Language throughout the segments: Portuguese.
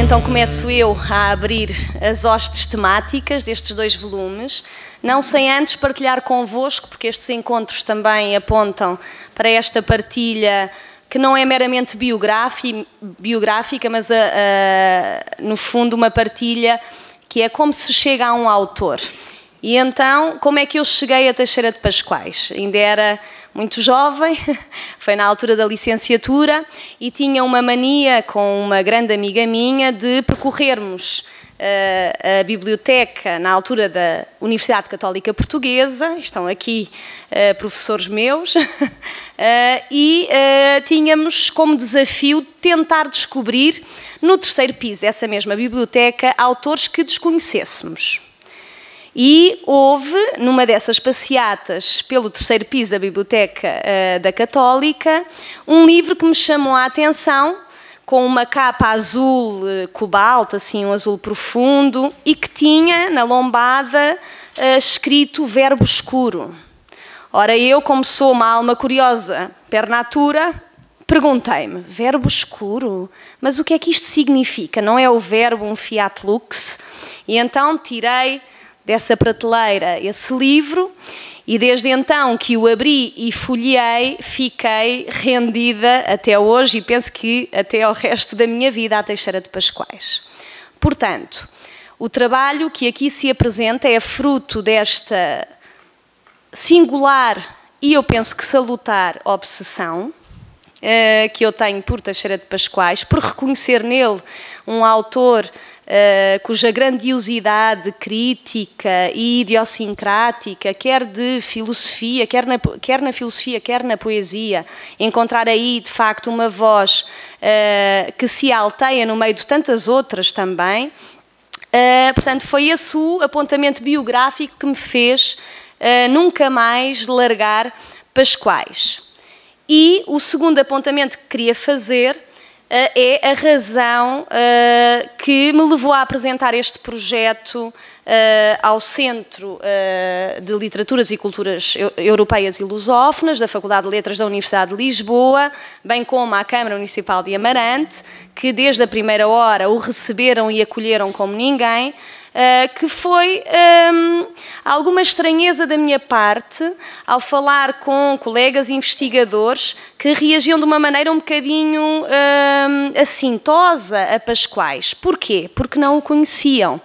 Então começo eu a abrir as hostes temáticas destes 2 volumes, não sem antes partilhar convosco, porque estes encontros também apontam para esta partilha que não é meramente biográfica, mas no fundo uma partilha que é como se chega a um autor. E então, como é que eu cheguei a Teixeira de Pascoais? Ainda era muito jovem, foi na altura da licenciatura, e tinha uma mania com uma grande amiga minha de percorrermos a biblioteca na altura da Universidade Católica Portuguesa, estão aqui professores meus, e tínhamos como desafio tentar descobrir no 3º piso dessa mesma biblioteca autores que desconhecêssemos. E houve, numa dessas passeatas pelo 3º piso da Biblioteca da Católica, um livro que me chamou a atenção, com uma capa azul cobalto, assim, um azul profundo, e que tinha na lombada escrito Verbo Escuro. Ora, eu, como sou uma alma curiosa per natura, perguntei-me, verbo escuro? Mas o que é que isto significa? Não é o verbo um fiat lux? E então tirei dessa prateleira esse livro, e desde então que o abri e folheei, fiquei rendida até hoje, e penso que até ao resto da minha vida, à Teixeira de Pascoais. Portanto, o trabalho que aqui se apresenta é fruto desta singular e eu penso que salutar obsessão que eu tenho por Teixeira de Pascoais, por reconhecer nele um autor cuja grandiosidade crítica e idiosincrática, quer de filosofia, quer na filosofia, quer na poesia, encontrar aí, de facto, uma voz que se alteia no meio de tantas outras também. Portanto, foi esse o apontamento biográfico que me fez nunca mais largar Pascoais. E o segundo apontamento que queria fazer é a razão que me levou a apresentar este projeto ao Centro de Literaturas e Culturas Europeias e Lusófonas, da Faculdade de Letras da Universidade de Lisboa, bem como à Câmara Municipal de Amarante, que desde a primeira hora o receberam e acolheram como ninguém, que foi alguma estranheza da minha parte ao falar com colegas investigadores que reagiam de uma maneira um bocadinho assintosa a Pascoais. Porquê? Porque não o conheciam.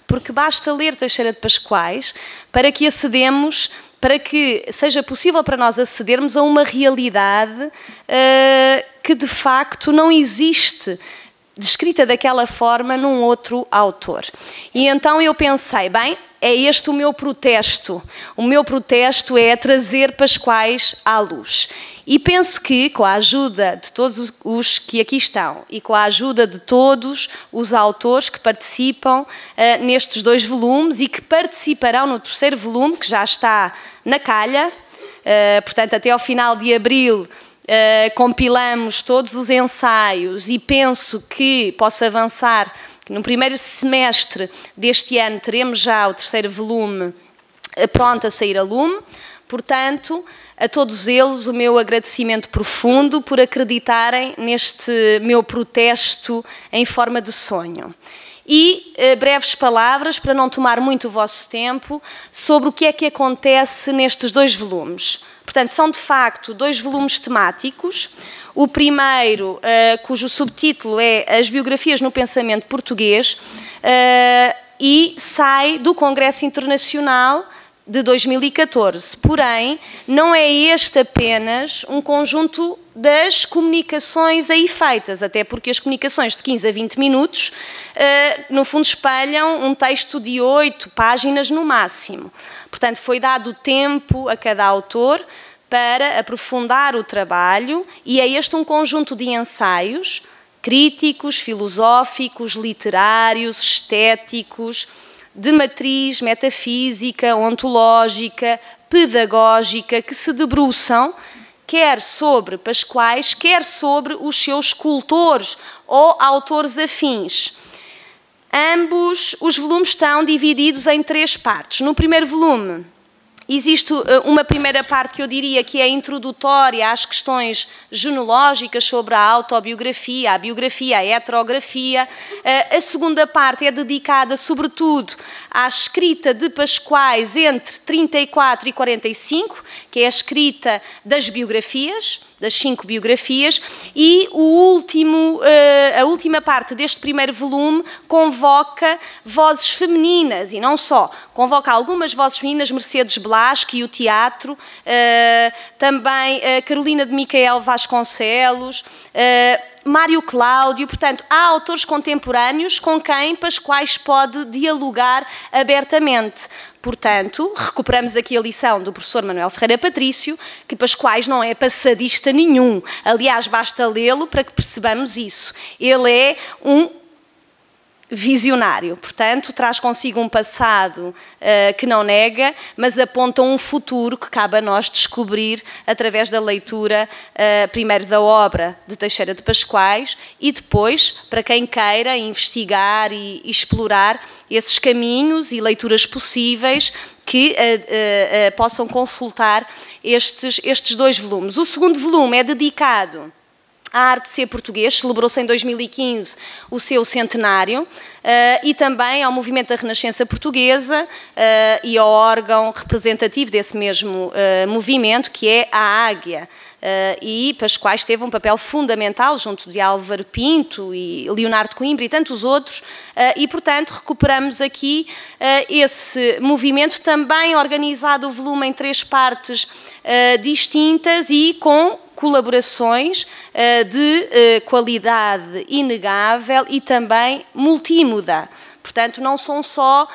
Porque basta ler Teixeira de Pascoais para que seja possível para nós acedermos a uma realidade que de facto não existe, descrita daquela forma num outro autor. E então eu pensei, bem, é este o meu protesto. O meu protesto é trazer Pascoais à luz. E penso que, com a ajuda de todos os que aqui estão e com a ajuda de todos os autores que participam nestes 2 volumes e que participarão no 3º volume, que já está na calha, portanto, até ao final de abril, compilamos todos os ensaios e penso que posso avançar, que no primeiro semestre deste ano teremos já o 3º volume pronto a sair a lume. Portanto, a todos eles o meu agradecimento profundo por acreditarem neste meu protesto em forma de sonho. E breves palavras, para não tomar muito o vosso tempo, sobre o que é que acontece nestes 2 volumes. Portanto, são de facto 2 volumes temáticos. O primeiro, cujo subtítulo é As Biografias no Pensamento Português, e sai do Congresso Internacional de 2014. Porém, não é este apenas um conjunto das comunicações aí feitas, até porque as comunicações de 15 a 20 minutos, no fundo, espelham um texto de 8 páginas no máximo. Portanto, foi dado tempo a cada autor para aprofundar o trabalho, e é este um conjunto de ensaios críticos, filosóficos, literários, estéticos, de matriz metafísica, ontológica, pedagógica, que se debruçam quer sobre Pascoais, quer sobre os seus escultores ou autores afins. Ambos os volumes estão divididos em 3 partes. No primeiro volume Existe uma primeira parte que eu diria que é introdutória às questões genológicas sobre a autobiografia, a biografia, a heterografia. A segunda parte é dedicada, sobretudo, à escrita de Pascoais entre 34 e 45, que é a escrita das biografias, das 5 biografias, e a última parte deste primeiro volume convoca vozes femininas, e não só, convoca algumas vozes femininas, Mercedes Blasco e o teatro, também Carolina de Micael Vasconcelos, Mário Cláudio. Portanto, há autores contemporâneos com quem Pascoais pode dialogar abertamente. Portanto, recuperamos aqui a lição do professor Manuel Ferreira Patrício, que Pascoais não é passadista nenhum. Aliás, basta lê-lo para que percebamos isso. Ele é um visionário, portanto, traz consigo um passado que não nega, mas aponta um futuro que cabe a nós descobrir através da leitura, primeiro da obra de Teixeira de Pascoais e depois, para quem queira investigar e explorar esses caminhos e leituras possíveis, que possam consultar estes 2 volumes. O segundo volume é dedicado à arte de ser português, celebrou-se em 2015 o seu centenário, e também ao movimento da Renascença Portuguesa e ao órgão representativo desse mesmo movimento, que é a Águia. E Pascoais teve um papel fundamental junto de Álvaro Pinto e Leonardo Coimbra e tantos outros, e, portanto, recuperamos aqui esse movimento, também organizado o volume em 3 partes distintas e com colaborações de qualidade inegável e também multímoda. Portanto, não são só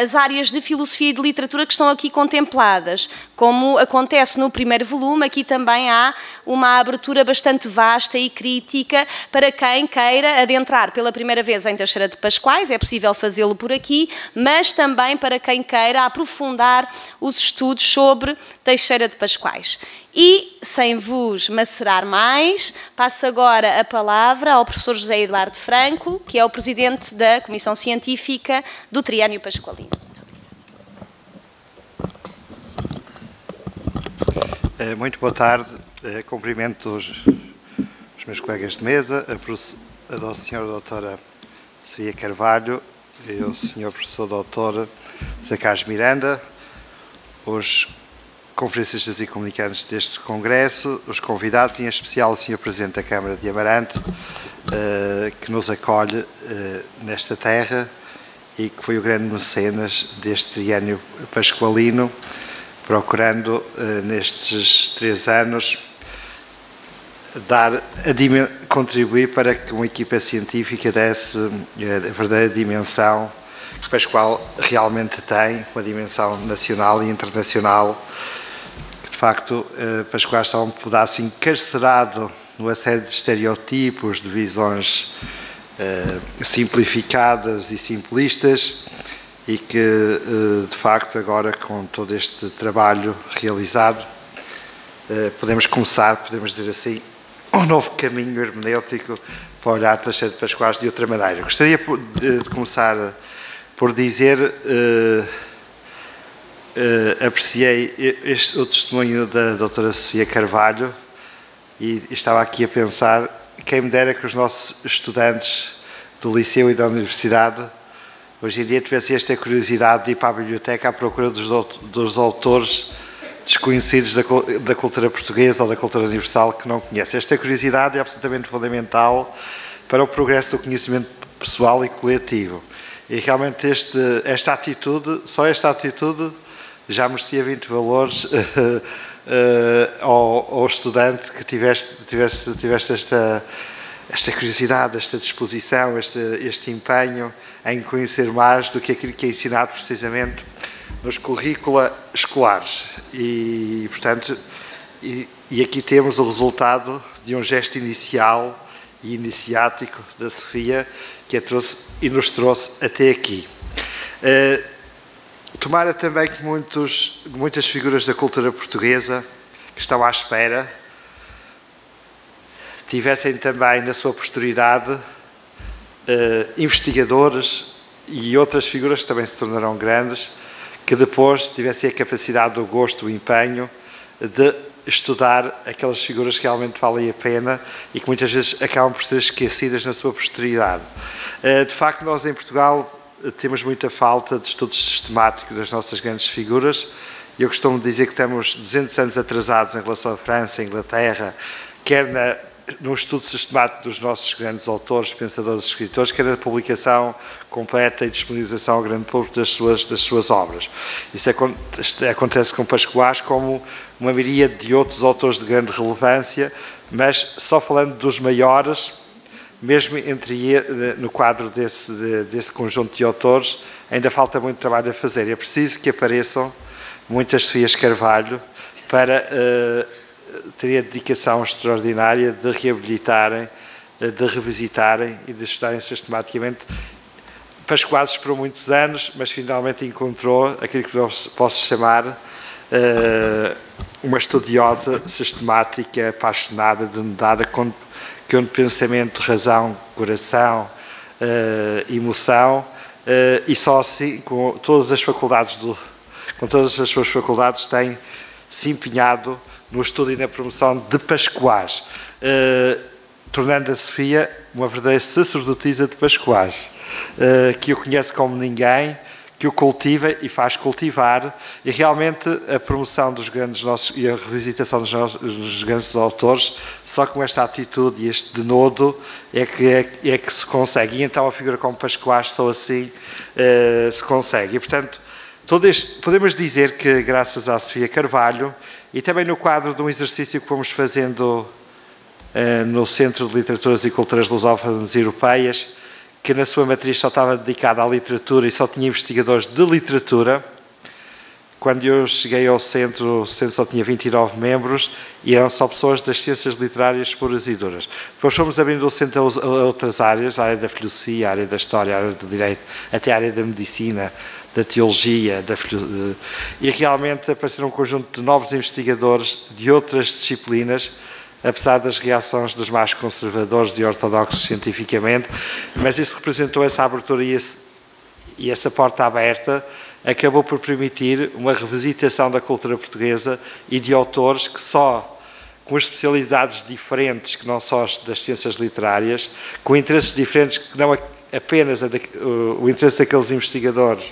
as áreas de filosofia e de literatura que estão aqui contempladas. Como acontece no primeiro volume, aqui também há uma abertura bastante vasta e crítica para quem queira adentrar pela primeira vez em Teixeira de Pascoais, é possível fazê-lo por aqui, mas também para quem queira aprofundar os estudos sobre Teixeira de Pascoais. E, sem vos macerar mais, passo agora a palavra ao professor José Eduardo Franco, que é o presidente da Comissão Científica do Triênio Pascoalino. Muito boa tarde. Cumprimento os meus colegas de mesa, a senhora doutora Sofia Carvalho e o senhor professor doutor Zé Carlos Miranda, os conferencistas e comunicantes deste congresso, os convidados e, em especial, o senhor Presidente da Câmara de Amarante, que nos acolhe nesta terra e que foi o grande mecenas deste triênio pascoalino, procurando, nestes 3 anos, contribuir para que uma equipa científica desse a verdadeira dimensão que Pascoal realmente tem, uma dimensão nacional e internacional. De facto, Pascoal está um pedaço encarcerado numa série de estereotipos, de visões simplificadas e simplistas, e que, de facto, agora, com todo este trabalho realizado, podemos começar, podemos dizer assim, um novo caminho hermenêutico para olhar Teixeira de Pascoais de outra maneira. Gostaria de começar por dizer, apreciei o testemunho da doutora Sofia Carvalho e estava aqui a pensar, quem me dera que os nossos estudantes do liceu e da universidade hoje em dia tivessem esta curiosidade de ir para a biblioteca à procura dos autores desconhecidos da cultura portuguesa ou da cultura universal que não conhecem. Esta curiosidade é absolutamente fundamental para o progresso do conhecimento pessoal e coletivo. E realmente esta atitude, só esta atitude, já merecia 20 valores ao estudante que tivesse esta curiosidade, esta disposição, este empenho em conhecer mais do que aquilo que é ensinado precisamente nos currícula escolares. E, portanto, e aqui temos o resultado de um gesto inicial e iniciático da Sofia, que a trouxe e nos trouxe até aqui. Tomara também que muitas figuras da cultura portuguesa que estão à espera tivessem também na sua posteridade investigadores e outras figuras que também se tornarão grandes, que depois tivessem a capacidade, o gosto, o empenho de estudar aquelas figuras que realmente valem a pena e que muitas vezes acabam por ser esquecidas na sua posterioridade. De facto, nós em Portugal temos muita falta de estudos sistemáticos das nossas grandes figuras. Eu costumo dizer que estamos 200 anos atrasados em relação à França, à Inglaterra, quer no estudo sistemático dos nossos grandes autores, pensadores e escritores, quer na publicação completa e disponibilização ao grande público das suas obras. Isso acontece com Pascoais, como uma miríade de outros autores de grande relevância, mas só falando dos maiores, mesmo no quadro desse conjunto de autores, ainda falta muito trabalho a fazer. É preciso que apareçam muitas Sofias Carvalho para terem a dedicação extraordinária de reabilitarem, de revisitarem e de estudarem sistematicamente. Pascoais esperou muitos anos, mas finalmente encontrou aquilo que eu posso chamar uma estudiosa sistemática, apaixonada, denodada, com pensamento, razão, coração, emoção, e só assim, com todas as suas faculdades, tem se empenhado no estudo e na promoção de Pascoais, tornando a Sofia uma verdadeira sacerdotisa de Pascoais, que o conhece como ninguém, que o cultiva e faz cultivar, e realmente a promoção dos grandes e a revisitação dos grandes autores, só com esta atitude e este denodo é que se consegue. E então a figura como Pascoais só assim se consegue. E, portanto, podemos dizer que, graças à Sofia Carvalho, e também no quadro de um exercício que fomos fazendo no Centro de Literaturas e Culturas Lusófonas Europeias, que na sua matriz só estava dedicada à literatura e só tinha investigadores de literatura. Quando eu cheguei ao centro, o centro só tinha 29 membros e eram só pessoas das ciências literárias puras e duras. Depois fomos abrindo o centro a outras áreas, a área da filosofia, a área da história, a área do direito, até a área da medicina, da teologia, e realmente apareceram um conjunto de novos investigadores de outras disciplinas, apesar das reações dos mais conservadores e ortodoxos cientificamente, mas isso representou essa abertura e essa porta aberta acabou por permitir uma revisitação da cultura portuguesa e de autores que só com especialidades diferentes, que não só das ciências literárias, com interesses diferentes, que não apenas o interesse daqueles investigadores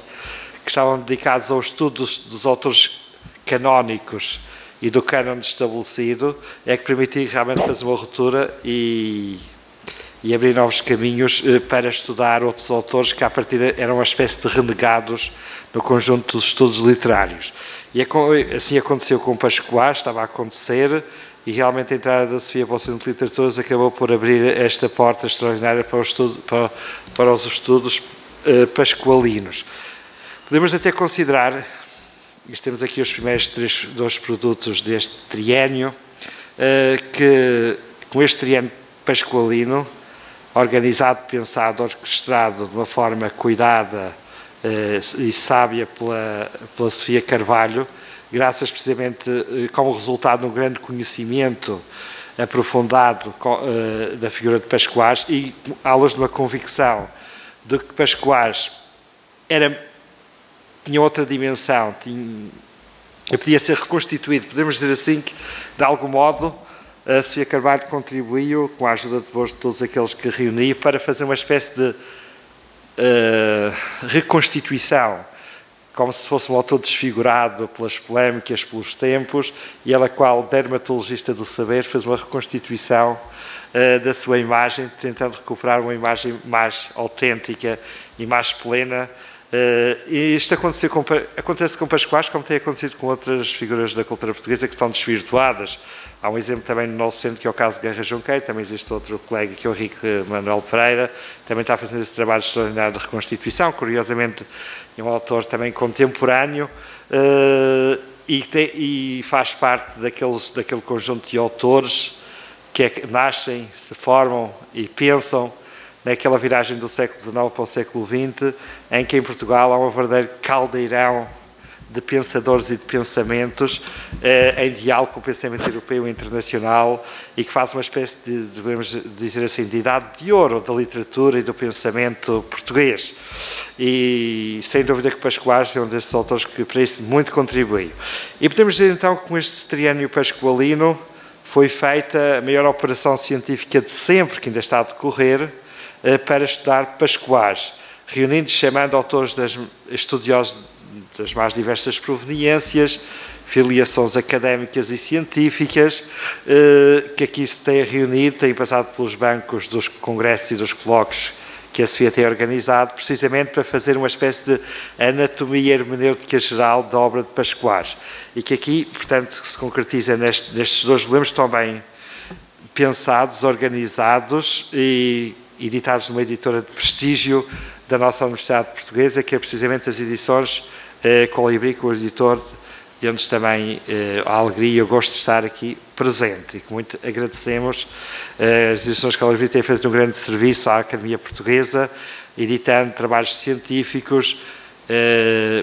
que estavam dedicados ao estudo dos autores canónicos e do cânon estabelecido, é que permitiu realmente fazer uma ruptura e abrir novos caminhos para estudar outros autores que, à partida, eram uma espécie de renegados no conjunto dos estudos literários. E assim aconteceu com Pascoais, estava a acontecer, e realmente a entrada da Sofia para o Centro de Literaturas acabou por abrir esta porta extraordinária para os estudos pascoalinos. Podemos até considerar, temos aqui os primeiros dois produtos deste triênio, que com este triênio pascoalino, organizado, pensado, orquestrado de uma forma cuidada e sábia pela Sofia Carvalho, graças precisamente como resultado de um grande conhecimento aprofundado da figura de Pascoais e à luz de uma convicção de que Pascoais tinha outra dimensão, podia ser reconstituído. Podemos dizer assim que, de algum modo, a Sofia Carvalho contribuiu, com a ajuda de todos aqueles que reuniu, para fazer uma espécie de reconstituição, como se fosse um autor desfigurado pelas polémicas, pelos tempos, e ela, qual dermatologista do saber, fez uma reconstituição da sua imagem, tentando recuperar uma imagem mais autêntica e mais plena. E isto acontece com Pascoais, como tem acontecido com outras figuras da cultura portuguesa que estão desvirtuadas. Há um exemplo também no nosso centro, que é o caso de Guerra Junqueiro. Também existe outro colega, que é o Henrique Manuel Pereira, também está fazendo esse trabalho extraordinário de reconstituição. Curiosamente, é um autor também contemporâneo e faz parte daquele conjunto de autores que nascem, se formam e pensam naquela viragem do século XIX para o século XX, em que em Portugal há um verdadeiro caldeirão de pensadores e de pensamentos em diálogo com o pensamento europeu e internacional e que faz uma espécie de, devemos dizer assim, de idade de ouro da literatura e do pensamento português. E sem dúvida que Pascoais é um desses autores que para isso muito contribuiu. E podemos dizer então que com este triênio pascoalino foi feita a maior operação científica de sempre, que ainda está a decorrer, para estudar Pascoais, reunindo e chamando autores estudiosos das mais diversas proveniências, filiações académicas e científicas, que aqui se têm reunido, têm passado pelos bancos dos congressos e dos colóquios que a Sofia tem organizado, precisamente para fazer uma espécie de anatomia hermenêutica geral da obra de Pascoais. E que aqui, portanto, se concretiza nestes dois volumes, estão bem pensados, organizados e editados numa editora de prestígio da nossa Universidade Portuguesa, que é precisamente as edições Colibri, com o editor, de onde também a alegria e o gosto de estar aqui presente, e que muito agradecemos. As edições Colibri têm feito um grande serviço à Academia Portuguesa, editando trabalhos científicos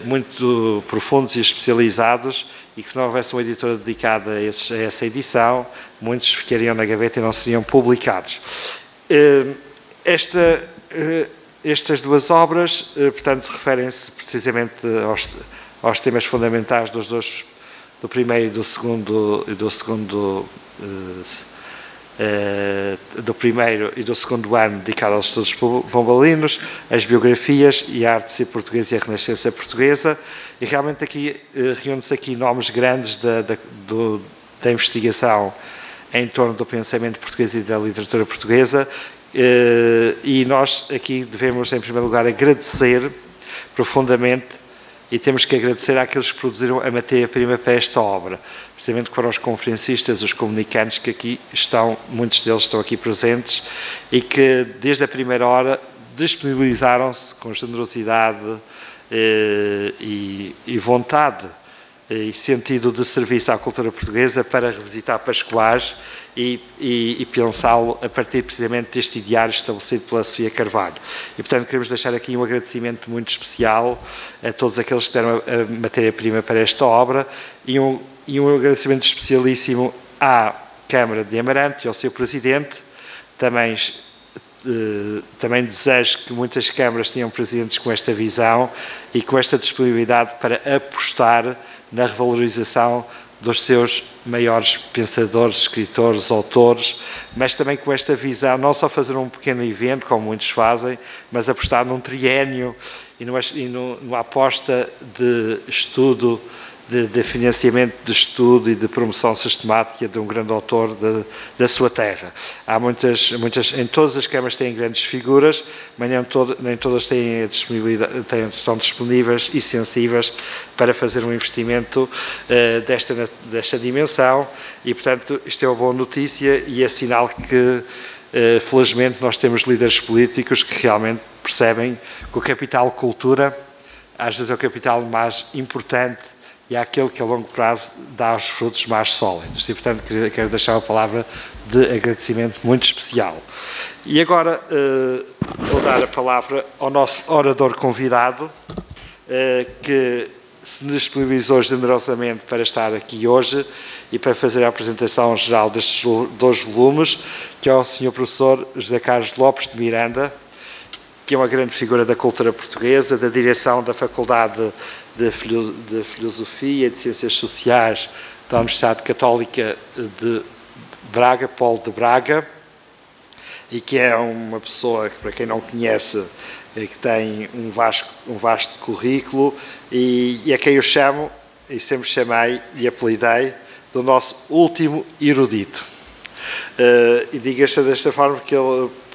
muito profundos e especializados, e que se não houvesse uma editora dedicada a essa edição, muitos ficariam na gaveta e não seriam publicados. Estas duas obras, portanto, referem-se precisamente aos temas fundamentais do primeiro e do segundo ano dedicado aos estudos pombalinos, as biografias e a arte ser portuguesa e a renascença portuguesa, e realmente aqui reúne-se aqui nomes grandes da investigação em torno do pensamento português e da literatura portuguesa. E nós aqui devemos, em primeiro lugar, agradecer profundamente, e temos que agradecer àqueles que produziram a matéria-prima para esta obra, precisamente que foram os conferencistas, os comunicantes, que aqui estão, muitos deles estão aqui presentes, e que desde a primeira hora disponibilizaram-se com generosidade e vontade e sentido de serviço à cultura portuguesa para revisitar Pascoais e pensá-lo a partir precisamente deste ideário estabelecido pela Sofia Carvalho. E, portanto, queremos deixar aqui um agradecimento muito especial a todos aqueles que deram a matéria-prima para esta obra e um agradecimento especialíssimo à Câmara de Amarante e ao seu Presidente. Também desejo que muitas câmaras tenham presidentes com esta visão e com esta disponibilidade para apostar na revalorização dos seus maiores pensadores, escritores, autores, mas também com esta visão, não só fazer um pequeno evento, como muitos fazem, mas apostar num triênio e numa aposta de estudo, de financiamento de estudo e de promoção sistemática de um grande autor da sua terra. Há muitas, em todas as câmaras têm grandes figuras, mas nem todas têm a disponibilidade, estão disponíveis e sensíveis para fazer um investimento desta dimensão e, portanto, isto é uma boa notícia e é sinal que, felizmente, nós temos líderes políticos que realmente percebem que o capital cultura, às vezes, é o capital mais importante e é aquele que a longo prazo dá os frutos mais sólidos. E, portanto, quero deixar uma palavra de agradecimento muito especial. E agora vou dar a palavra ao nosso orador convidado, que se disponibilizou generosamente para estar aqui hoje e para fazer a apresentação geral destes dois volumes, que é o Sr. Professor José Carlos Lopes de Miranda, que é uma grande figura da cultura portuguesa, da direção da Faculdade de Filosofia e de Ciências Sociais da Universidade Católica de Braga, Polo de Braga, e que é uma pessoa que, para quem não conhece, que tem um vasto currículo e a quem eu chamo, e sempre chamei e apelidei, do nosso último erudito. E digo-se desta forma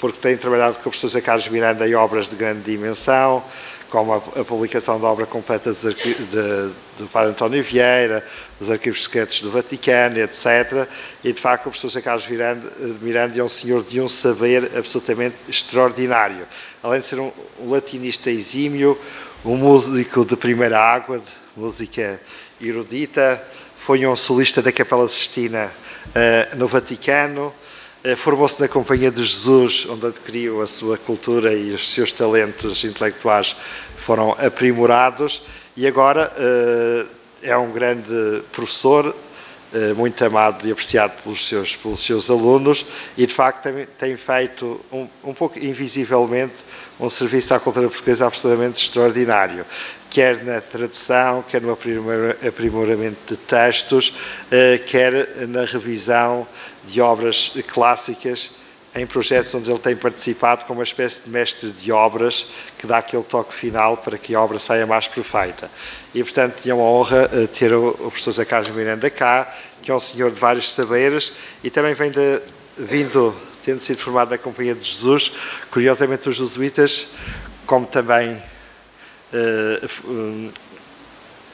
porque tem trabalhado com o professor José Carlos Miranda em obras de grande dimensão, como a publicação da obra completa do Padre António Vieira, dos arquivos secretos do Vaticano, etc. E, de facto, o professor José Carlos Miranda é um senhor de um saber absolutamente extraordinário. Além de ser um latinista exímio, um músico de primeira água, de música erudita, foi um solista da Capela Sistina no Vaticano, formou-se na Companhia de Jesus, onde adquiriu a sua cultura e os seus talentos intelectuais foram aprimorados E agora é um grande professor, muito amado e apreciado pelos seus alunos, e de facto tem feito um pouco invisivelmente um serviço à cultura portuguesa absolutamente extraordinário, quer na tradução, quer no aprimoramento de textos, quer na revisão de obras clássicas em projetos onde ele tem participado como uma espécie de mestre de obras que dá aquele toque final para que a obra saia mais perfeita. E, portanto, tinha uma honra ter o professor Zé Carlos Miranda cá, que é um senhor de vários saberes e também tendo sido formado na Companhia de Jesus. Curiosamente, os jesuítas, como também,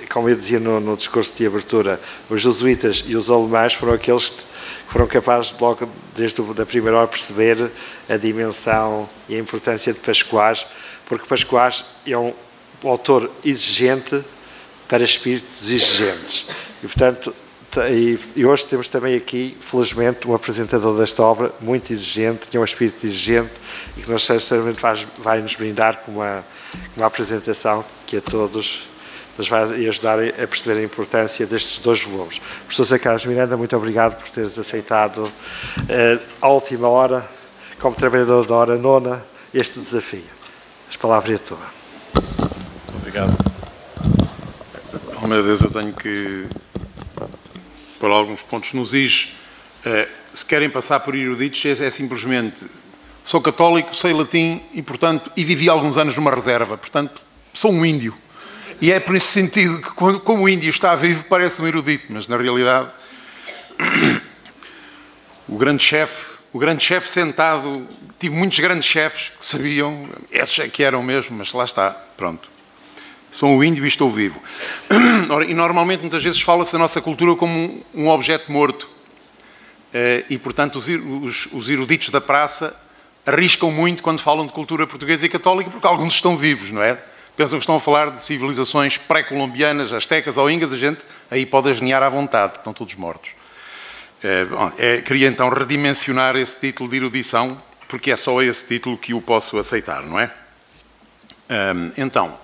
como eu dizia no discurso de abertura, os jesuítas e os alemães foram aqueles que foram capazes de logo, desde a primeira hora, perceber a dimensão e a importância de Pascoais, porque Pascoais é um autor exigente para espíritos exigentes. E, portanto, e hoje temos também aqui, felizmente, um apresentador desta obra muito exigente, que é um espírito exigente e que, certamente, vai nos brindar com uma apresentação que a todos nos vai ajudar a perceber a importância destes 2 volumes. Professor Zé Carlos Miranda, muito obrigado por teres aceitado à última hora, como trabalhador da hora nona, este desafio. As palavras é tua. Obrigado. Oh, meu Deus, eu tenho que pôr alguns pontos nos is. Se querem passar por eruditos, é simplesmente: sou católico, sei latim e, portanto, vivi alguns anos numa reserva, portanto, sou um índio. E é por esse sentido que, como o índio está vivo, parece um erudito, mas na realidade o grande chefe sentado, tive muitos grandes chefes que sabiam, esses é que eram mesmo, mas lá está, pronto. Sou um índio e estou vivo. E normalmente, muitas vezes, fala-se da nossa cultura como um objeto morto. E, portanto, os eruditos da praça arriscam muito quando falam de cultura portuguesa e católica, porque alguns estão vivos, não é? Pensam que estão a falar de civilizações pré-colombianas, astecas ou ingas, a gente aí pode asnear à vontade, estão todos mortos. Queria então redimensionar esse título de erudição, porque é só esse título que o posso aceitar, não é? Então,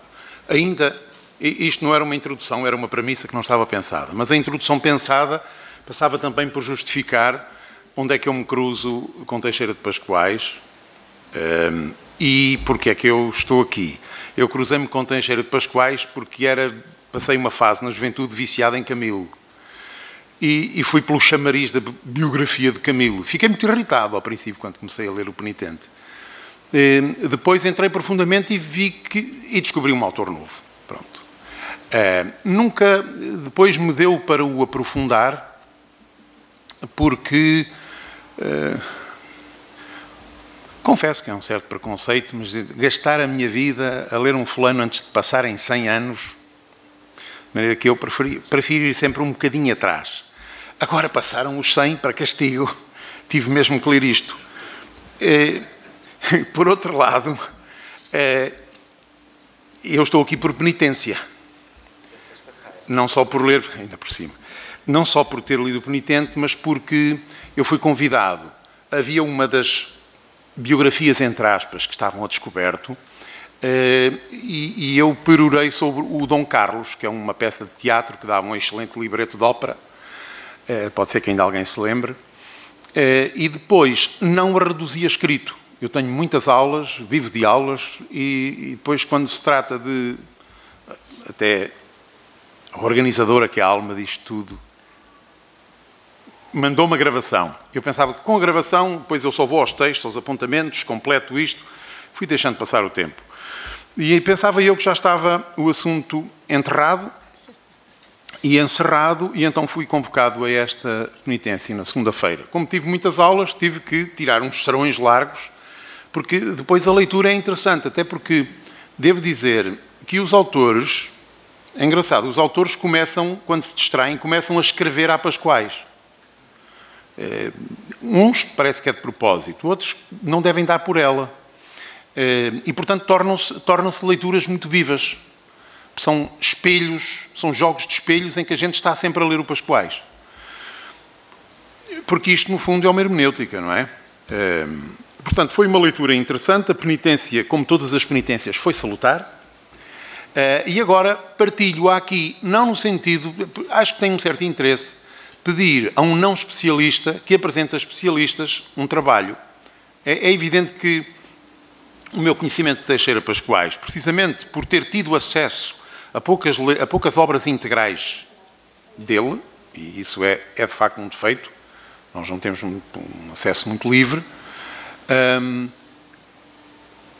ainda, isto não era uma introdução, era uma premissa que não estava pensada, mas a introdução pensada passava também por justificar onde é que eu me cruzo com Teixeira de Pascoais e porque é que eu estou aqui. Eu cruzei-me com Teixeira de Pascoais porque passei uma fase na juventude viciada em Camilo. E fui pelo chamariz da biografia de Camilo. Fiquei muito irritado ao princípio, quando comecei a ler O Penitente. Depois entrei profundamente e descobri um autor novo. Pronto. Nunca depois me deu para o aprofundar, porque... confesso que é um certo preconceito, mas gastar a minha vida a ler um fulano antes de passarem 100 anos, de maneira que eu prefiro ir sempre um bocadinho atrás. Agora passaram os 100 para castigo, tive mesmo que ler isto. Por outro lado, eu estou aqui por penitência. Não só por ler, ainda por cima, não só por ter lido o Penitente, mas porque eu fui convidado. Havia uma das biografias, entre aspas, que estavam a descoberto, e eu perorei sobre o Dom Carlos, que é uma peça de teatro que dava um excelente libreto de ópera, pode ser que ainda alguém se lembre, e depois não a reduzi a escrito. Eu tenho muitas aulas, vivo de aulas, e depois, quando se trata de... Até a organizadora, que é a alma disto tudo, mandou uma gravação. Eu pensava que com a gravação, depois eu só vou aos textos, aos apontamentos, completo isto. Fui deixando passar o tempo. E aí pensava eu que já estava o assunto enterrado e encerrado, e então fui convocado a esta penitência na segunda-feira. Como tive muitas aulas, tive que tirar uns serões largos, porque depois a leitura é interessante, até porque devo dizer que os autores, é engraçado, os autores começam, quando se distraem, começam a escrever a Pascoais. Uns parece que é de propósito, outros não devem dar por ela. E, portanto, tornam-se leituras muito vivas. São espelhos, são jogos de espelhos em que a gente está sempre a ler o Pascoais. Porque isto, no fundo, é uma hermenêutica, não é? Portanto, foi uma leitura interessante. A penitência, como todas as penitências, foi salutar. E agora partilho aqui, não no sentido, acho que tem um certo interesse, pedir a um não especialista que apresente a especialistas um trabalho. É evidente que o meu conhecimento de Teixeira Pascoais, precisamente por ter tido acesso a poucas obras integrais dele, e isso é de facto um defeito, nós não temos um acesso muito livre,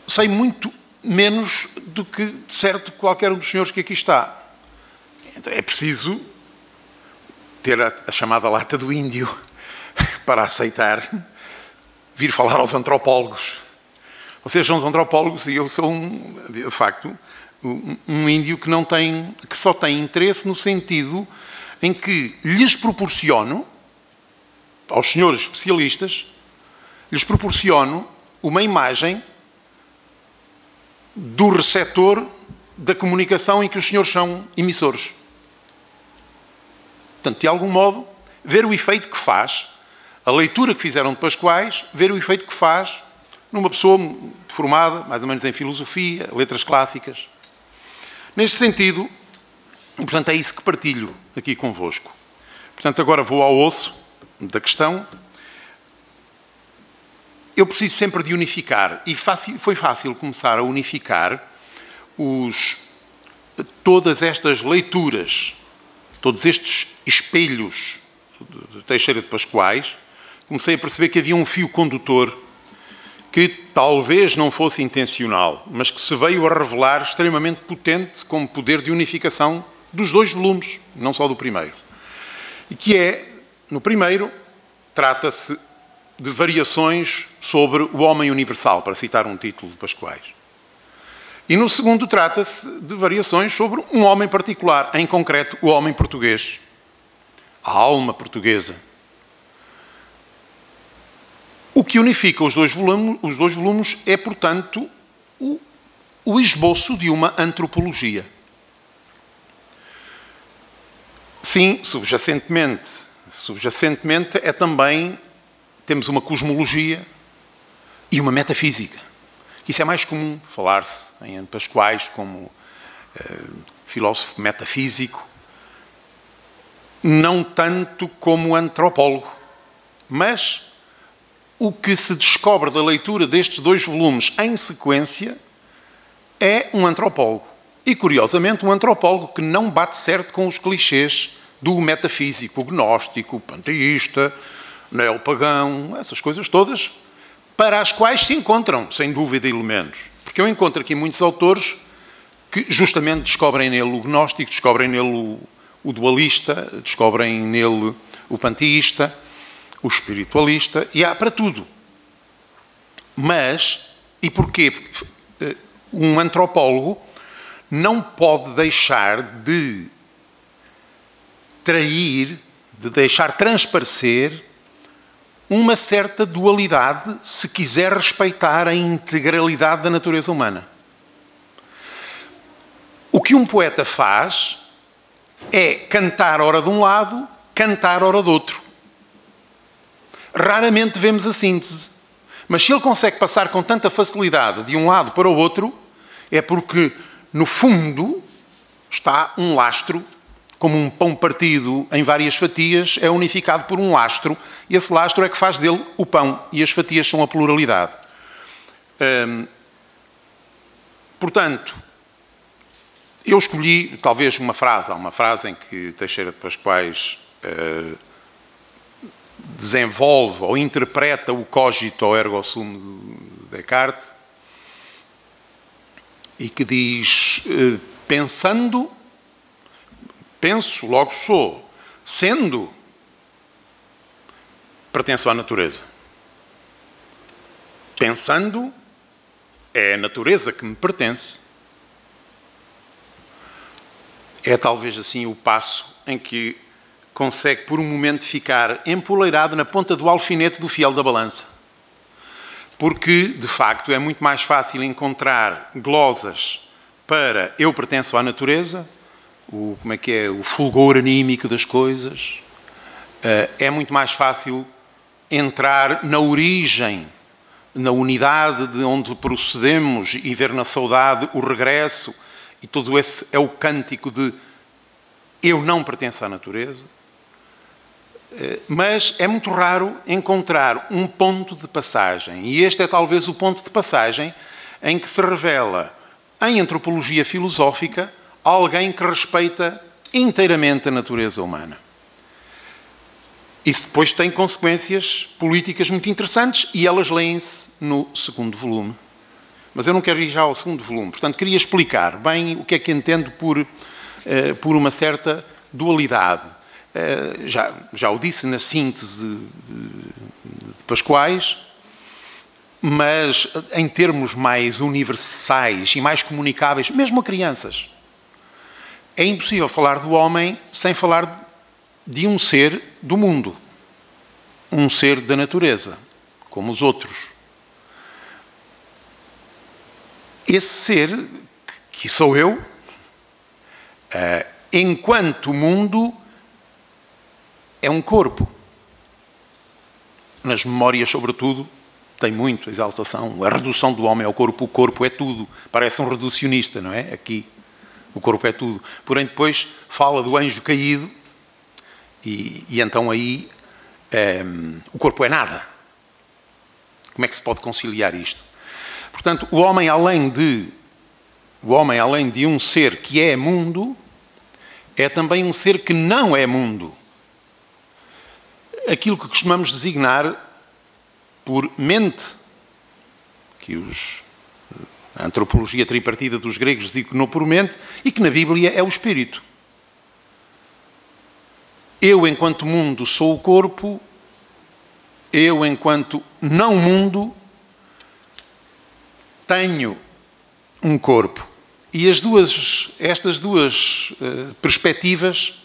sei muito menos do que, certo, qualquer um dos senhores que aqui está. Então, é preciso ter a chamada lata do índio para aceitar vir falar aos antropólogos. Vocês são os antropólogos e eu sou, de facto, um índio que só tem interesse no sentido em que lhes proporciono, aos senhores especialistas, lhes proporciono uma imagem do receptor da comunicação em que os senhores são emissores. Portanto, de algum modo, ver o efeito que faz, a leitura que fizeram de Pascoais, ver o efeito que faz numa pessoa formada, mais ou menos em filosofia, letras clássicas. Neste sentido, portanto, é isso que partilho aqui convosco. Portanto, agora vou ao osso da questão. Eu preciso sempre de unificar, e foi fácil começar a unificar todas estas leituras, todos estes espelhos de Teixeira de Pascoais. Comecei a perceber que havia um fio condutor que talvez não fosse intencional, mas que se veio a revelar extremamente potente como poder de unificação dos dois volumes, não só do primeiro. E que é, no primeiro, trata-se de variações sobre o homem universal, para citar um título de Pascoais. E no segundo trata-se de variações sobre um homem particular, em concreto o homem português, a alma portuguesa. O que unifica os dois volumes é, portanto, o esboço de uma antropologia. Sim, subjacentemente é também, temos uma cosmologia e uma metafísica. Isso é mais comum falar-se em Pascoais como filósofo metafísico, não tanto como antropólogo, mas o que se descobre da leitura destes dois volumes em sequência é um antropólogo. E, curiosamente, um antropólogo que não bate certo com os clichês do metafísico, gnóstico, panteísta, neopagão, essas coisas todas, para as quais se encontram, sem dúvida, elementos. Porque eu encontro aqui muitos autores que justamente descobrem nele o gnóstico, descobrem nele o dualista, descobrem nele o panteísta, o espiritualista, e há para tudo. Mas, e porquê? Um antropólogo não pode deixar de trair, de deixar transparecer uma certa dualidade, se quiser respeitar a integralidade da natureza humana. O que um poeta faz é cantar ora de um lado, cantar ora do outro. Raramente vemos a síntese. Mas se ele consegue passar com tanta facilidade de um lado para o outro, é porque, no fundo, está um lastro, como um pão partido em várias fatias, é unificado por um lastro, e esse lastro é que faz dele o pão, e as fatias são a pluralidade. Portanto, eu escolhi, talvez, há uma frase em que Teixeira de Pascoais desenvolve ou interpreta o cogito ergo sum de Descartes, e que diz, pensando, penso, logo sou, sendo, pertenço à natureza. Pensando, é a natureza que me pertence. É talvez assim o passo em que consegue por um momento ficar empoleirado na ponta do alfinete do fiel da balança. Porque, de facto, é muito mais fácil encontrar glosas para eu pertenço à natureza, o fulgor anímico das coisas. É muito mais fácil entrar na origem, na unidade de onde procedemos e ver na saudade o regresso e todo esse é o cântico de eu não pertenço à natureza, mas é muito raro encontrar um ponto de passagem, e este é talvez o ponto de passagem em que se revela, em antropologia filosófica, alguém que respeita inteiramente a natureza humana. Isso depois tem consequências políticas muito interessantes e elas leem-se no segundo volume. Mas eu não quero ir já ao segundo volume, portanto queria explicar bem o que é que entendo por uma certa dualidade. Já o disse na síntese de Pascoais, mas em termos mais universais e mais comunicáveis, mesmo a crianças. É impossível falar do homem sem falar de um ser do mundo, um ser da natureza, como os outros. Esse ser, que sou eu, enquanto mundo, é um corpo. Nas memórias, sobretudo, tem muito a exaltação, a redução do homem ao corpo. O corpo é tudo. Parece um reducionista, não é? Aqui, o corpo é tudo. Porém, depois fala do anjo caído e então aí o corpo é nada. Como é que se pode conciliar isto? Portanto, o homem, além de um ser que é mundo, é também um ser que não é mundo. Aquilo que costumamos designar por mente, que a antropologia tripartida dos gregos designou por mente, e que na Bíblia é o espírito. Eu, enquanto mundo, sou o corpo. Eu, enquanto não mundo, tenho um corpo. E estas duas perspectivas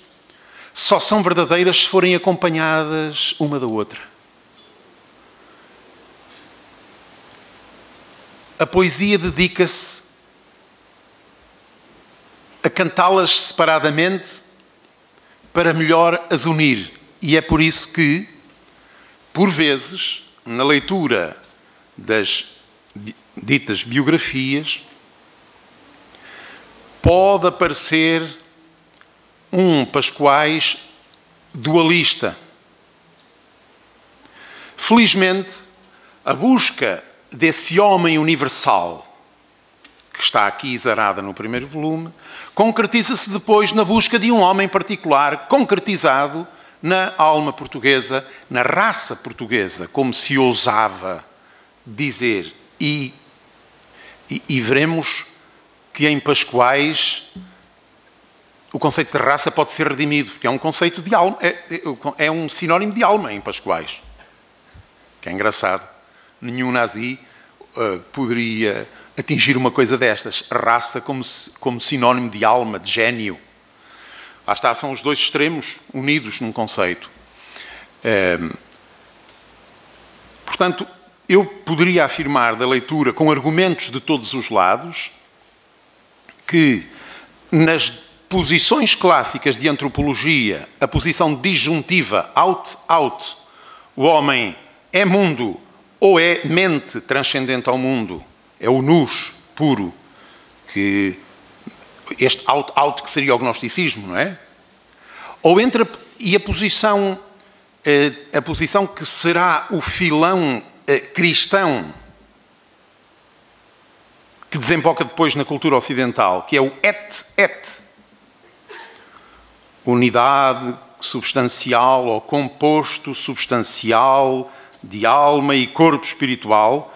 só são verdadeiras se forem acompanhadas uma da outra. A poesia dedica-se a cantá-las separadamente para melhor as unir. E é por isso que, por vezes, na leitura das ditas biografias, pode aparecer um Pascoais dualista. Felizmente, a busca desse homem universal, que está aqui exarada no primeiro volume, concretiza-se depois na busca de um homem particular, concretizado na alma portuguesa, na raça portuguesa, como se ousava dizer. E veremos que em Pascoais o conceito de raça pode ser redimido, porque é um conceito de alma, é um sinónimo de alma em Pascoais. Que é engraçado. Nenhum nazi poderia atingir uma coisa destas. Raça como sinónimo de alma, de gênio. Lá está, são os dois extremos unidos num conceito. Portanto, eu poderia afirmar da leitura, com argumentos de todos os lados, que nas posições clássicas de antropologia, a posição disjuntiva, out, o homem é mundo ou é mente transcendente ao mundo, é o nous puro, que este out que seria o gnosticismo, não é? Ou entre a posição que será o filão cristão, que desemboca depois na cultura ocidental, que é o et, unidade substancial ou composto substancial de alma e corpo espiritual.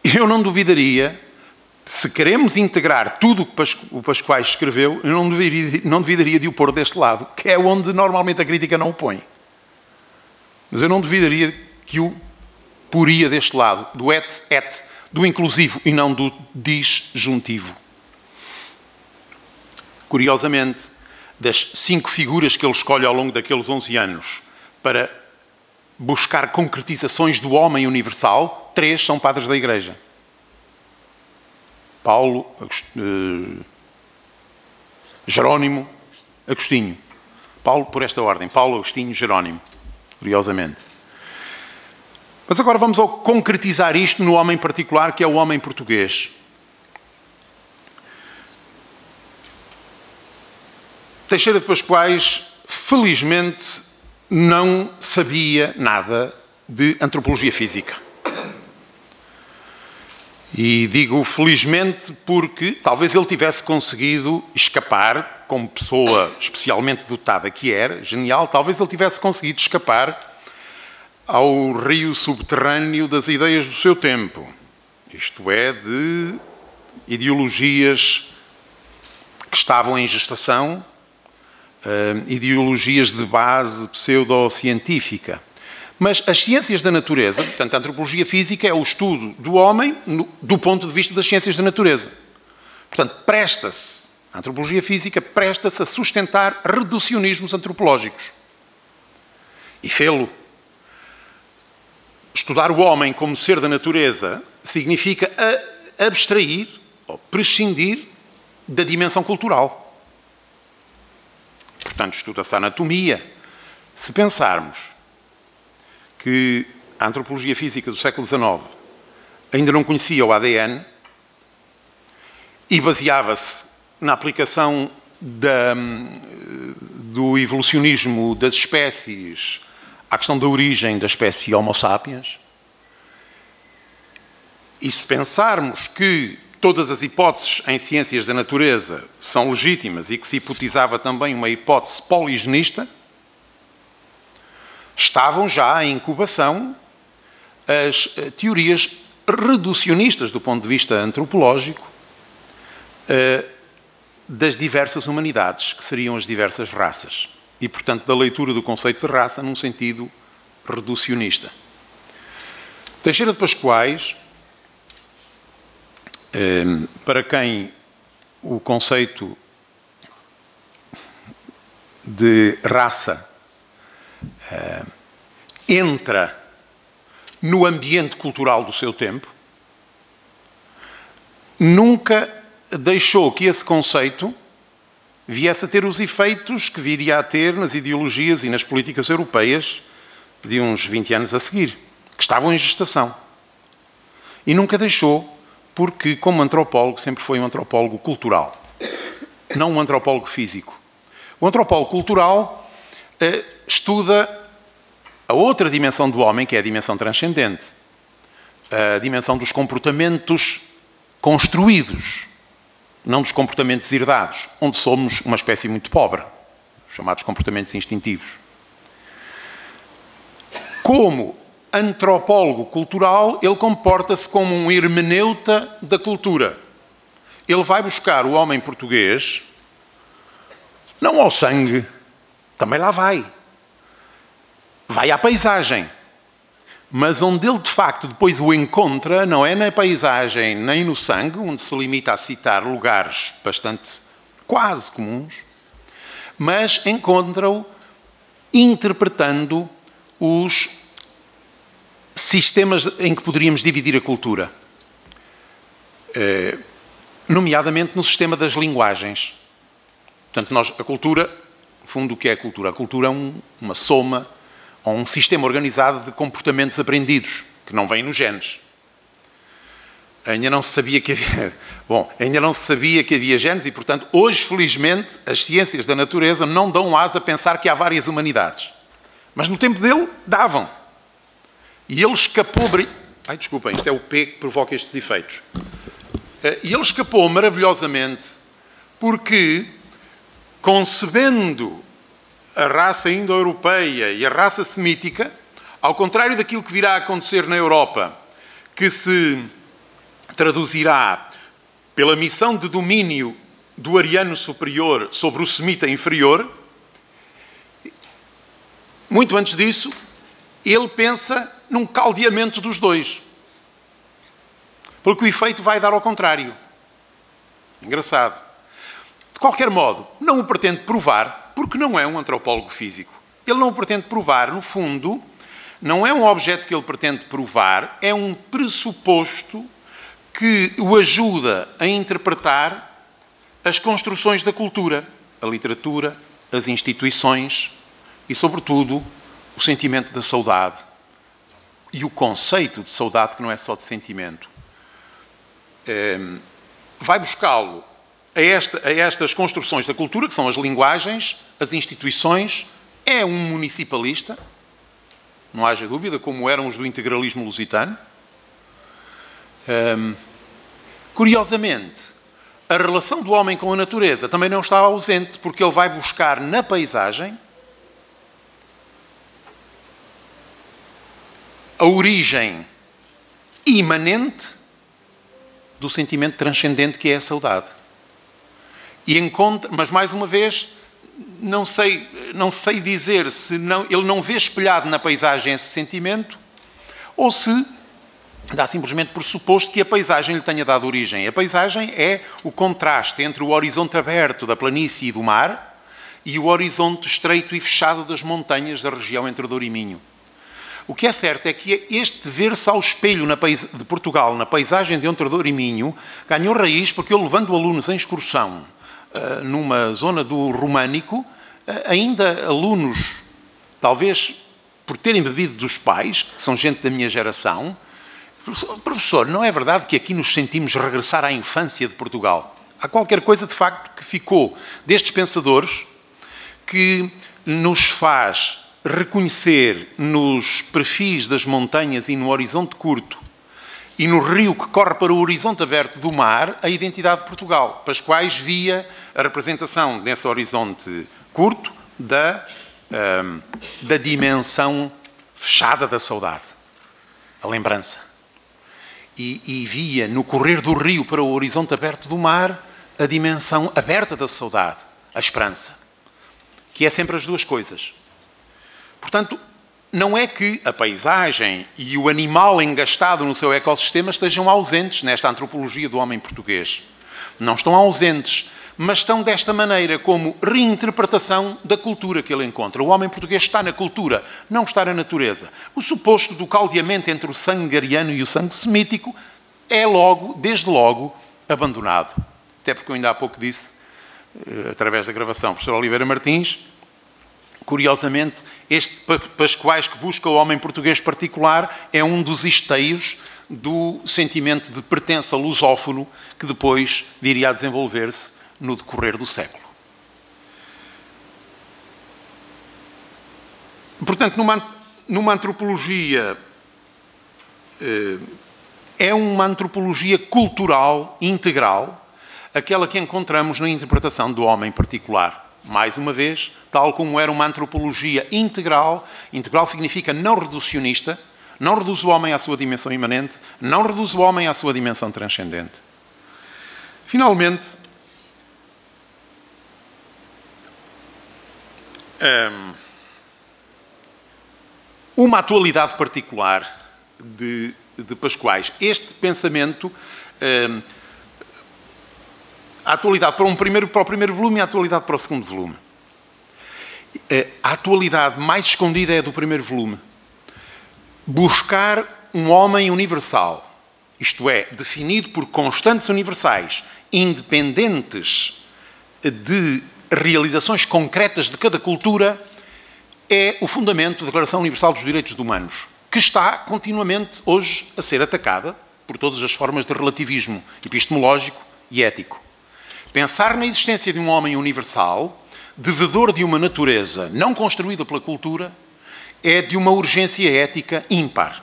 Eu não duvidaria, se queremos integrar tudo o que o Pascoais escreveu, eu não duvidaria de o pôr deste lado, que é onde normalmente a crítica não o põe. Mas eu não duvidaria que o poria deste lado, do et, do inclusivo e não do disjuntivo. Curiosamente, das 5 figuras que ele escolhe ao longo daqueles 11 anos para buscar concretizações do homem universal, 3 são padres da Igreja. Paulo, Jerónimo, Agostinho. Paulo, por esta ordem. Paulo, Agostinho, Jerónimo. Curiosamente. Mas agora vamos ao concretizar isto no homem particular, que é o homem português. Teixeira de Pascoais, felizmente, não sabia nada de antropologia física. E digo felizmente porque talvez ele tivesse conseguido escapar, como pessoa especialmente dotada que era, genial, talvez ele tivesse conseguido escapar ao rio subterrâneo das ideias do seu tempo. Isto é, de ideologias que estavam em gestação, ideologias de base pseudocientífica. Mas as ciências da natureza, portanto, a antropologia física é o estudo do homem do ponto de vista das ciências da natureza. Portanto, a antropologia física presta-se a sustentar reducionismos antropológicos. E fê-lo. Estudar o homem como ser da natureza significa abstrair ou prescindir da dimensão cultural. Portanto, estuda-se a anatomia. Se pensarmos que a antropologia física do século XIX ainda não conhecia o ADN e baseava-se na aplicação do evolucionismo das espécies à questão da origem da espécie Homo sapiens, e se pensarmos que todas as hipóteses em ciências da natureza são legítimas e que se hipotizava também uma hipótese poligenista, estavam já em incubação as teorias reducionistas do ponto de vista antropológico das diversas humanidades, que seriam as diversas raças. E, portanto, da leitura do conceito de raça num sentido reducionista. Teixeira de Pascoais, para quem o conceito de raça entra no ambiente cultural do seu tempo, nunca deixou que esse conceito viesse a ter os efeitos que viria a ter nas ideologias e nas políticas europeias de uns 20 anos a seguir, que estavam em gestação. E nunca deixou, porque, como antropólogo, sempre foi um antropólogo cultural, não um antropólogo físico. O antropólogo cultural estuda a outra dimensão do homem, que é a dimensão transcendente, a dimensão dos comportamentos construídos, não dos comportamentos herdados, onde somos uma espécie muito pobre, chamados comportamentos instintivos. Como antropólogo cultural, ele comporta-se como um hermeneuta da cultura. Ele vai buscar o homem português, não ao sangue, também lá vai. Vai à paisagem. Mas onde ele, de facto, depois o encontra, não é na paisagem nem no sangue, onde se limita a citar lugares bastante quase comuns, mas encontra-o interpretando os sistemas em que poderíamos dividir a cultura. Nomeadamente no sistema das linguagens. Portanto, a cultura, no fundo, o que é a cultura? A cultura é uma soma, ou um sistema organizado de comportamentos aprendidos, que não vêm nos genes. Ainda não se sabia que havia... Bom, ainda não se sabia que havia genes e, portanto, hoje, felizmente, as ciências da natureza não dão asa a pensar que há várias humanidades. Mas no tempo dele, davam. E ele escapou... Ai, desculpem, isto é o P que provoca estes efeitos. E ele escapou maravilhosamente porque, concebendo a raça indo-europeia e a raça semítica, ao contrário daquilo que virá a acontecer na Europa, que se traduzirá pela missão de domínio do ariano superior sobre o semita inferior, muito antes disso, ele pensa num caldeamento dos dois. Porque o efeito vai dar ao contrário. Engraçado. De qualquer modo, não o pretende provar, porque não é um antropólogo físico. Ele não o pretende provar, no fundo, não é um objeto que ele pretende provar, é um pressuposto que o ajuda a interpretar as construções da cultura, a literatura, as instituições e, sobretudo, o sentimento da saudade e o conceito de saudade, que não é só de sentimento. Vai buscá-lo a estas construções da cultura, que são as linguagens, as instituições, é um municipalista, não haja dúvida, como eram os do integralismo lusitano. Curiosamente, a relação do homem com a natureza também não está ausente, porque ele vai buscar na paisagem a origem imanente do sentimento transcendente que é a saudade. E encontra, mas mais uma vez, não sei dizer se ele não vê espelhado na paisagem esse sentimento, ou se dá simplesmente por suposto que a paisagem lhe tenha dado origem. A paisagem é o contraste entre o horizonte aberto da planície e do mar e o horizonte estreito e fechado das montanhas da região entre Douro e Minho. O que é certo é que este ver-se ao espelho de Portugal, na paisagem de entre Douro e Minho, ganhou raiz porque eu, levando alunos em excursão numa zona do Românico, ainda alunos, talvez por terem bebido dos pais, que são gente da minha geração, professor, não é verdade que aqui nos sentimos regressar à infância de Portugal? Há qualquer coisa, de facto, que ficou destes pensadores que nos faz reconhecer nos perfis das montanhas e no horizonte curto e no rio que corre para o horizonte aberto do mar a identidade de Portugal. Pascoais via a representação nesse horizonte curto da dimensão fechada da saudade, a lembrança. E via no correr do rio para o horizonte aberto do mar a dimensão aberta da saudade, a esperança, que é sempre as duas coisas. Portanto, não é que a paisagem e o animal engastado no seu ecossistema estejam ausentes nesta antropologia do homem português. Não estão ausentes, mas estão desta maneira como reinterpretação da cultura que ele encontra. O homem português está na cultura, não está na natureza. O suposto do caldeamento entre o sangue ariano e o sangue semítico é logo, desde logo, abandonado. Até porque eu ainda há pouco disse, através da gravação, o professor Oliveira Martins, curiosamente, este Pascoais que busca o homem português particular é um dos esteios do sentimento de pertença lusófono que depois viria a desenvolver-se no decorrer do século. Portanto, numa antropologia, é uma antropologia cultural, integral, aquela que encontramos na interpretação do homem particular. Mais uma vez, tal como era uma antropologia integral, integral significa não reducionista, não reduz o homem à sua dimensão imanente, não reduz o homem à sua dimensão transcendente. Finalmente, uma atualidade particular de Pascoais. Este pensamento, a atualidade para o primeiro volume e a atualidade para o segundo volume. A atualidade mais escondida é a do primeiro volume. Buscar um homem universal, isto é, definido por constantes universais, independentes de realizações concretas de cada cultura, é o fundamento da Declaração Universal dos Direitos Humanos, que está continuamente hoje a ser atacada por todas as formas de relativismo epistemológico e ético. Pensar na existência de um homem universal, devedor de uma natureza não construída pela cultura, é de uma urgência ética ímpar.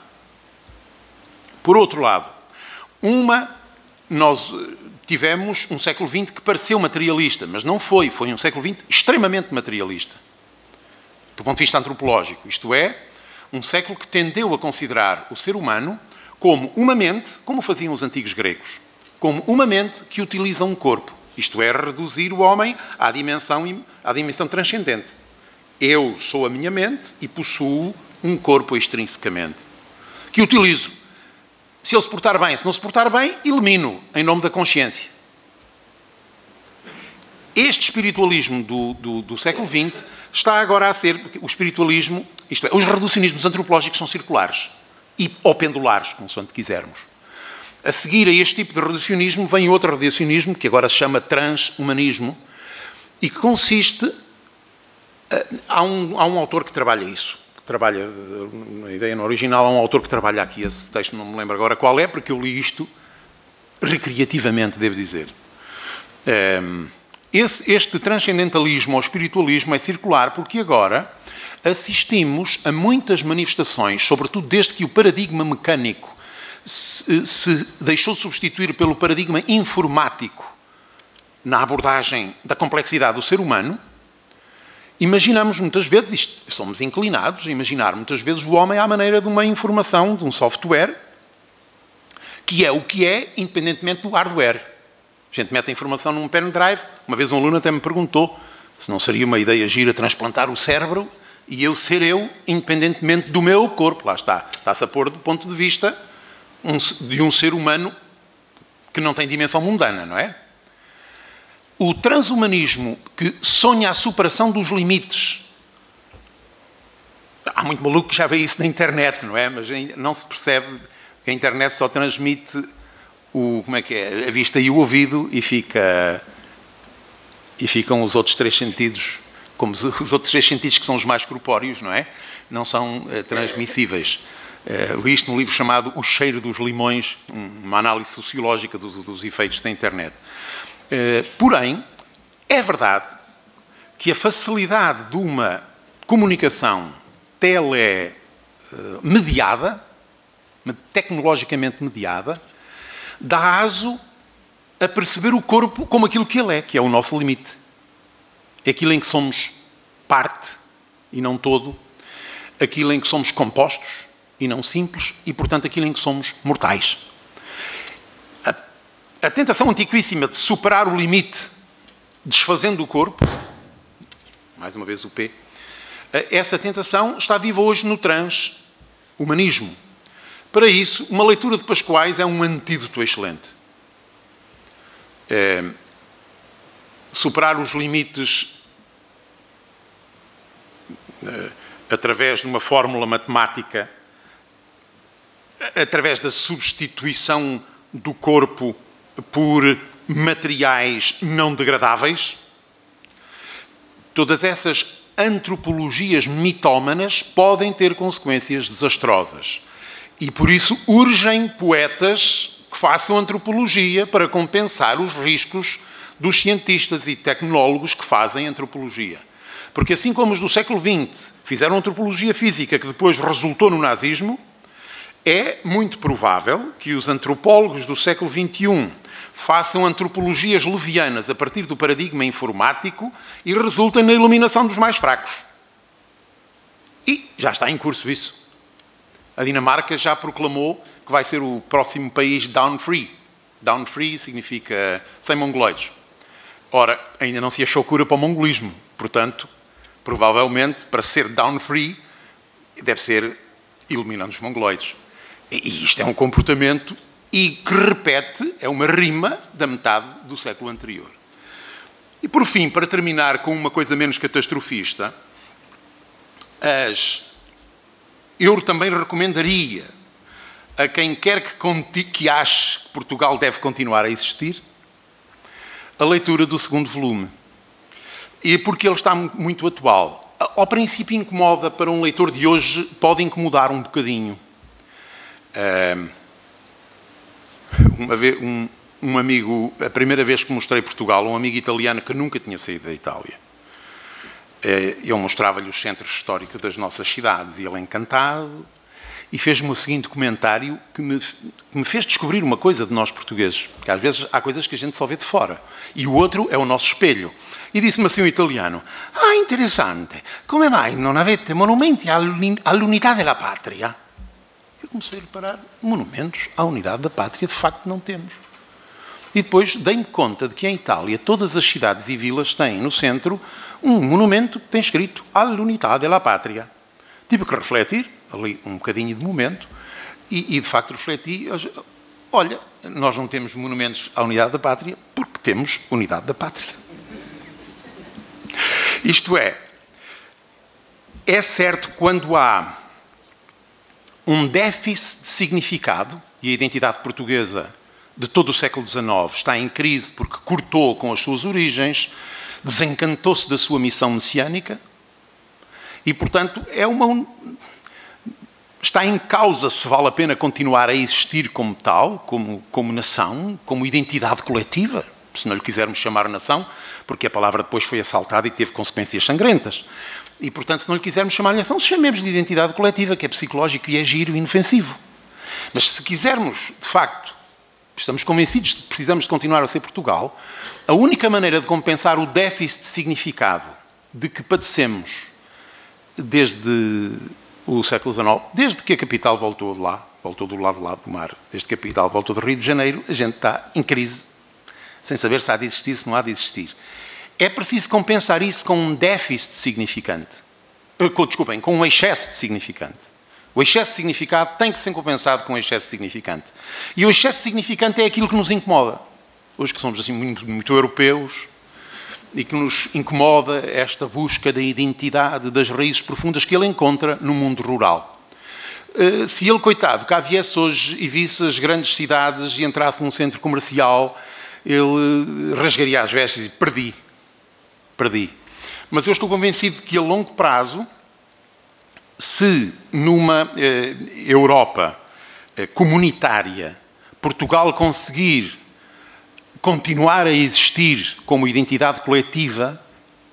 Por outro lado, nós tivemos um século XX que pareceu materialista, mas não foi. Foi um século XX extremamente materialista, do ponto de vista antropológico. Isto é, um século que tendeu a considerar o ser humano como uma mente, como faziam os antigos gregos, como uma mente que utiliza um corpo. Isto é, reduzir o homem à dimensão transcendente. Eu sou a minha mente e possuo um corpo extrinsecamente, que utilizo. Se ele se portar bem, se não se portar bem, elimino em nome da consciência. Este espiritualismo do século XX está agora a ser o espiritualismo, isto é, os reducionismos antropológicos são circulares ou pendulares, consoante quisermos. A seguir a este tipo de reducionismo vem outro reducionismo que agora se chama transhumanismo e que consiste... Há um autor que trabalha isso, que trabalha, na ideia no original, há um autor que trabalha aqui esse texto, não me lembro agora qual é, porque eu li isto recreativamente, devo dizer. Este transcendentalismo ou espiritualismo é circular porque agora assistimos a muitas manifestações, sobretudo desde que o paradigma mecânico se deixou substituir pelo paradigma informático na abordagem da complexidade do ser humano. Imaginamos muitas vezes, somos inclinados a imaginar muitas vezes o homem à maneira de uma informação, de um software, que é o que é, independentemente do hardware. A gente mete a informação num pendrive. Uma vez um aluno até me perguntou se não seria uma ideia gira transplantar o cérebro e eu ser eu, independentemente do meu corpo. Lá está. Está-se a pôr do ponto de vista de um ser humano que não tem dimensão mundana, não é? O transhumanismo que sonha a superação dos limites. Há muito maluco que já vê isso na internet, não é? Mas não se percebe que a internet só transmite a vista e o ouvido e ficam os outros 3 sentidos, como os outros 3 sentidos que são os mais corpóreos, não é? Não são transmissíveis. Li isto num livro chamado O Cheiro dos Limões, uma análise sociológica dos efeitos da internet. Porém, é verdade que a facilidade de uma comunicação telemediada, tecnologicamente mediada, dá aso a perceber o corpo como aquilo que ele é, que é o nosso limite. É aquilo em que somos parte e não todo, aquilo em que somos compostos e não simples, e, portanto, aquilo em que somos mortais. A tentação antiquíssima de superar o limite, desfazendo o corpo, mais uma vez o P, essa tentação está viva hoje no transhumanismo. Para isso, uma leitura de Pascoais é um antídoto excelente. Superar os limites através de uma fórmula matemática, através da substituição do corpo por materiais não degradáveis. Todas essas antropologias mitómanas podem ter consequências desastrosas. E por isso urgem poetas que façam antropologia para compensar os riscos dos cientistas e tecnólogos que fazem antropologia. Porque assim como os do século XX fizeram antropologia física que depois resultou no nazismo, é muito provável que os antropólogos do século XXI façam antropologias levianas a partir do paradigma informático e resultem na iluminação dos mais fracos. E já está em curso isso. A Dinamarca já proclamou que vai ser o próximo país down-free. Down-free significa sem mongoloides. Ora, ainda não se achou cura para o mongolismo. Portanto, provavelmente, para ser down-free, deve ser eliminando os mongoloides. E isto é um comportamento e que repete, é uma rima da metade do século anterior. E, por fim, para terminar com uma coisa menos catastrofista, eu também recomendaria a quem quer que ache que Portugal deve continuar a existir, a leitura do 2º volume. E porque ele está muito atual. Ao princípio incomoda para um leitor de hoje, pode incomodar um bocadinho. Um amigo, a primeira vez que mostrei Portugal, um amigo italiano que nunca tinha saído da Itália, eu mostrava-lhe os centros históricos das nossas cidades e ele, encantado, e fez-me o seguinte comentário que me fez descobrir uma coisa de nós portugueses, que às vezes há coisas que a gente só vê de fora, e o outro é o nosso espelho. E disse-me assim o italiano: "Ah, interessante, come mai non avete monumenti all'unità della patria?" Eu comecei a reparar, monumentos à unidade da pátria, de facto, não temos. E depois dei-me conta de que em Itália todas as cidades e vilas têm no centro um monumento que tem escrito all'unità della patria. Tive que refletir, ali um bocadinho de momento, e de facto refleti, olha, nós não temos monumentos à unidade da pátria porque temos unidade da pátria. Isto é certo quando há um déficit de significado, e a identidade portuguesa de todo o século XIX está em crise porque cortou com as suas origens, desencantou-se da sua missão messiânica e, portanto, está em causa se vale a pena continuar a existir como tal, como nação, como identidade coletiva. se não lhe quisermos chamar nação, porque a palavra depois foi assaltada e teve consequências sangrentas. E, portanto, se não lhe quisermos chamar nação, chamemos de identidade coletiva, que é psicológico e é giro e inofensivo. Mas se quisermos, de facto, estamos convencidos de que precisamos de continuar a ser Portugal, a única maneira de compensar o déficit de significado de que padecemos desde o século XIX, desde que a capital voltou de lá, voltou do lado do mar, desde que a capital voltou do Rio de Janeiro, a gente está em crise, sem saber se há de existir, se não há de existir. É preciso compensar isso com um déficit significante. Desculpem, com um excesso de significante. O excesso de significado tem que ser compensado com um excesso de significante. E o excesso de significante é aquilo que nos incomoda. Hoje que somos assim muito europeus e que nos incomoda esta busca da identidade, das raízes profundas que ele encontra no mundo rural. Se ele, coitado, cá viesse hoje e visse as grandes cidades e entrasse num centro comercial, ele rasgaria as vestes e perdi. Mas eu estou convencido de que a longo prazo, se numa Europa comunitária Portugal conseguir continuar a existir como identidade coletiva,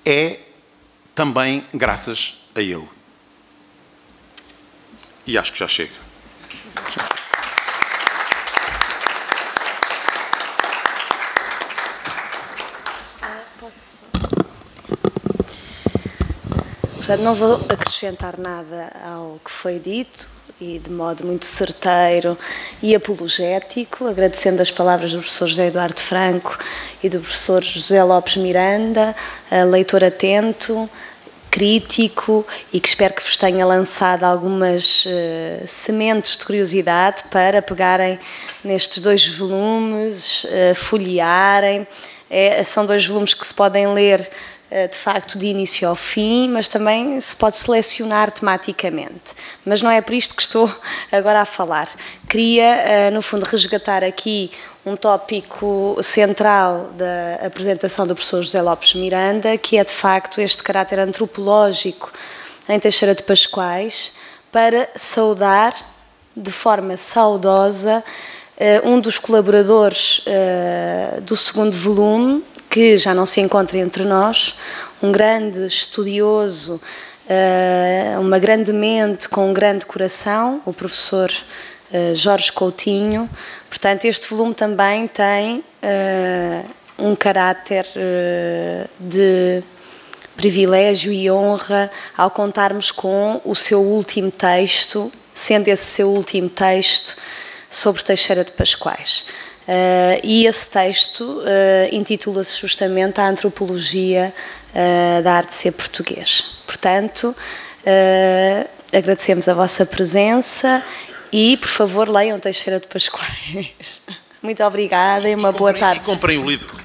é também graças a ele. E acho que já chega. Portanto, não vou acrescentar nada ao que foi dito e de modo muito certeiro e apologético, agradecendo as palavras do professor José Eduardo Franco e do professor José Lopes Miranda, leitor atento, crítico e que espero que vos tenha lançado algumas sementes de curiosidade para pegarem nestes 2 volumes, folhearem. São 2 volumes que se podem ler de facto de início ao fim, mas também se pode selecionar tematicamente. Mas não é por isto que estou agora a falar. Queria, no fundo, resgatar aqui um tópico central da apresentação do professor José Lopes Miranda, que é de facto este caráter antropológico em Teixeira de Pascoais, para saudar de forma saudosa um dos colaboradores do 2º volume, que já não se encontra entre nós, um grande estudioso, uma grande mente com um grande coração, o professor Jorge Coutinho. Portanto, este volume também tem um caráter de privilégio e honra ao contarmos com o seu último texto, sendo esse seu último texto sobre Teixeira de Pascoais. E esse texto intitula-se justamente A Antropologia da Arte de Ser Português. Portanto, agradecemos a vossa presença e, por favor, leiam Teixeira de Pascoais. Muito obrigada e uma boa tarde. E comprem o livro.